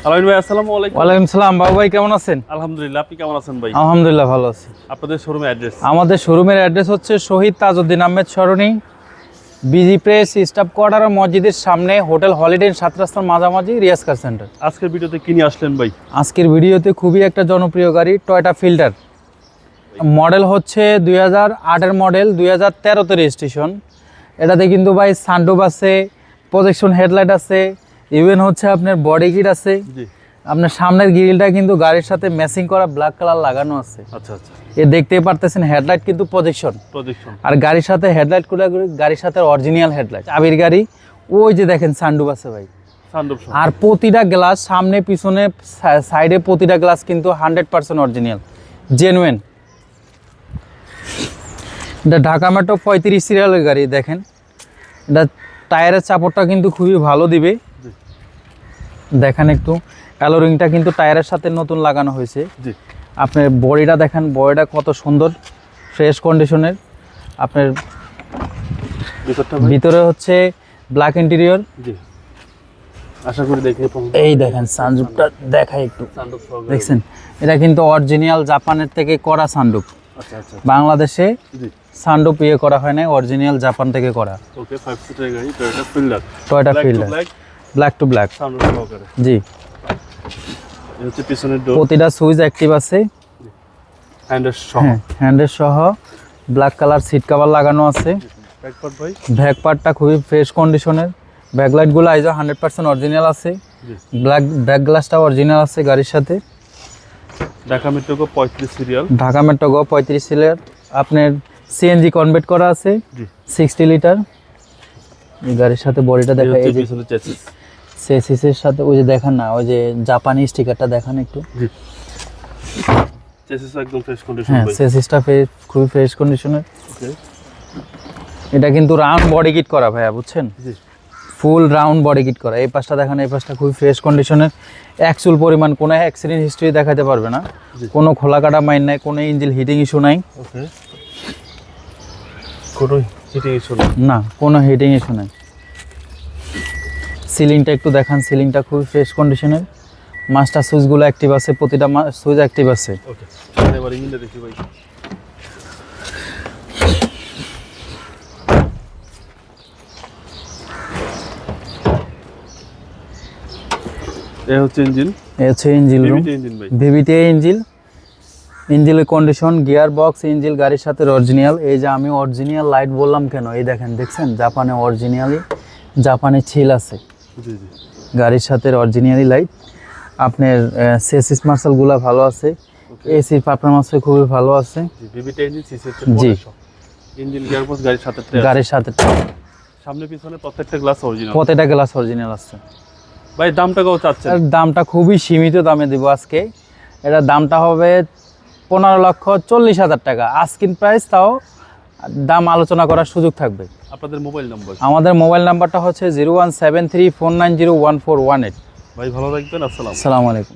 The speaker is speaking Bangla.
আলামিন ভাই আসসালামু আলাইকুম। ওয়ালাইকুম সালাম। বাবু ভাই কেমন আছেন? আলহামদুলিল্লাহ, আপনি কেমন আছেন ভাই? আলহামদুলিল্লাহ ভালো আছি। আপনাদের শোরুমের অ্যাড্রেস? আমাদের শোরুমের অ্যাড্রেস হচ্ছে শহীদ তাজউদ্দিন আহমেদ সরণি, বিজি প্রেস, স্টাফ কোয়ার্টার ও মসজিদের সামনে, হোটেল হলিডে 7 রাস্তার মাঝামাঝি, রিয়াজ কার সেন্টার। আজকের ভিডিওতে কি নিয়ে আসলেন ভাই? আজকের ভিডিওতে খুবই একটা জনপ্রিয় গাড়ি টয়োটা ফিল্টার। মডেল হচ্ছে 2008-এর মডেল, 2013-তে রেজিস্ট্রেশন। এটাতে কিন্তু ভাই সানরুফ আছে, প্রজেকশন হেডলাইট আছে, ইভেন হচ্ছে আপনার বডি কিট আছে। জি। আপনার সামনের গ্রিলটা কিন্তু গাড়ির সাথে ম্যাচিং করা ব্ল্যাক কালার লাগানো আছে। আচ্ছা আচ্ছা। এ দেখতেই পারতেছেন হেডলাইট কিন্তু প্রজেকশন। আর গাড়ির সাথে হেডলাইট গুলো গাড়ির সাথে অরিজিনাল হেডলাইট। চাবির গাড়ি, ওই যে দেখেন সানরুফ আছে ভাই। সানরুফ আর প্রতিটা গ্লাস সামনে পিছনে সাইডে প্রতিটা গ্লাস কিন্তু 100% অরিজিনাল, জেনুইন। এটা ঢাকা মেট্রো 35 সিরিয়ালের গাড়ি। দেখেন এটা টায়ারের চাপড়টা কিন্তু খুবই ভালো দিবে। দেখেন একটু অ্যালোরিংটা কিন্তু টায়ারের সাথে নতুন লাগানো হয়েছে। জি। আপনার বডিটা দেখেন, বডিটা কত সুন্দর, ফ্রেশ কন্ডিশনের। আপনার ভিতরে হচ্ছে ব্ল্যাক ইন্টেরিয়র। জি। আশা করি দেখে এই দেখেন সানরুফটা দেখাই একটু, দেখছেন এটা কিন্তু অরিজিনাল জাপানের থেকে করা সানরুফ। আচ্ছা আচ্ছা। বাংলাদেশে জি। সানরুফ ইয়ে করা হয় না, অরিজিনাল জাপান থেকে করা। ওকে, 5 সিটার গাড়ি Toyota Fielder. Toyota Fielder black to black sunroof সহকারে। জি। এই হচ্ছে পিছনের ডোর। প্রতিটা সুইচ অ্যাক্টিভ আছে, হ্যান্ডেল সহ। হ্যান্ডেল সহ। ব্ল্যাক কালার সিট কভার লাগানো আছে। ব্যাক পার্ট ভাই? ব্যাক পার্টটা খুবই ফ্রেশ কন্ডিশনের। ব্যাকলাইটগুলো আইজো 100% অরিজিনাল আছে। ব্যাক গ্লাসটা অরিজিনাল আছে গাড়ির সাথে। Dhaka metro 35 serial. Dhaka metro 35 serial. আপনার সিএনজি কনভার্ট করা আছে, 60 লিটার। এই গাড়ির সাথে বডিটা দেখা, এই যে পিছনে চেসিস। চেসিসের সাথে ওই যে দেখেন না, ওই যে জাপানি স্টিকারটা দেখান একটু। জি। চেসিস একদম ফ্রেশ কন্ডিশন হ্যাঁ, ভাই। চেসিসটা খুবই ফ্রেশ কন্ডিশনের। ওকে। এটা কিন্তু রাউন্ড বডি কিট করা ভাইয়া, বুঝছেন? জি। ফুল রাউন্ড বডি কিট করা। এই পাশটা দেখেন, এই পাশটা খুবই ফ্রেশ কন্ডিশনের। অ্যাকচুয়াল পরিমাণ কোনো অ্যাক্সিডেন্ট হিস্ট্রি দেখাতে পারবে না, কোনো খোলা কাটা মাইন নাই, কোনো ইঞ্জিন হিটিং ইস্যু নাই। ওকে। কোনো হিটিং ইস্যু না, কোনো হিটিং ইস্যু নাই। সিলিংটা একটু দেখান, সিলিংটা খুবই ফ্রেশ কন্ডিশনের। মাস্টার সুইচগুলো অ্যাক্টিভ আছে, প্রতিটা সুইচ অ্যাক্টিভ আছে। ওকে। এবার ইঞ্জিনটা দেখি ভাই। এই হচ্ছে ইঞ্জিন। এই হচ্ছে ইঞ্জিন রুম, ভিভিটি ইঞ্জিন। ইঞ্জিনের কন্ডিশন, গিয়ার বক্স, ইঞ্জিন গাড়ির সাথে অরিজিনাল। এই যে আমি অরিজিনাল লাইট বললাম কেন, এই দেখেন, দেখছেন জাপানে অরিজিনালি জাপানে ছিল আছে। জি জি। গাড়ির সাথে অরিজিনালি লাইট। আপনার চেসিস মার্শালগুলো ভালো আছে, এসির পারফরম্যান্স খুবই ভালো আছে। জি, ভিভিটি ইঞ্জিন, সিসি হচ্ছে জি। ইঞ্জিন, গিয়ার বক্স গাড়ির সাথে গাড়ির সাথে সামনে পিছনে প্রত্যেকটা গ্লাস অরিজিনাল। প্রত্যেকটা গ্লাস অরিজিনাল আছে ভাই। দামটা কত চাচ্ছেন? দামটা খুবই সীমিত দামে দিব আজকে। এটা দামটা হবে 15,40,000 টাকা আস্কিং প্রাইস, তাও দাম আলোচনা করার সুযোগ থাকবে। আপনাদের মোবাইল নাম্বার? আমাদের মোবাইল নাম্বারটা হচ্ছে 017349014118। ভাই ভালো থাকবেন। আসসালামু আলাইকুম।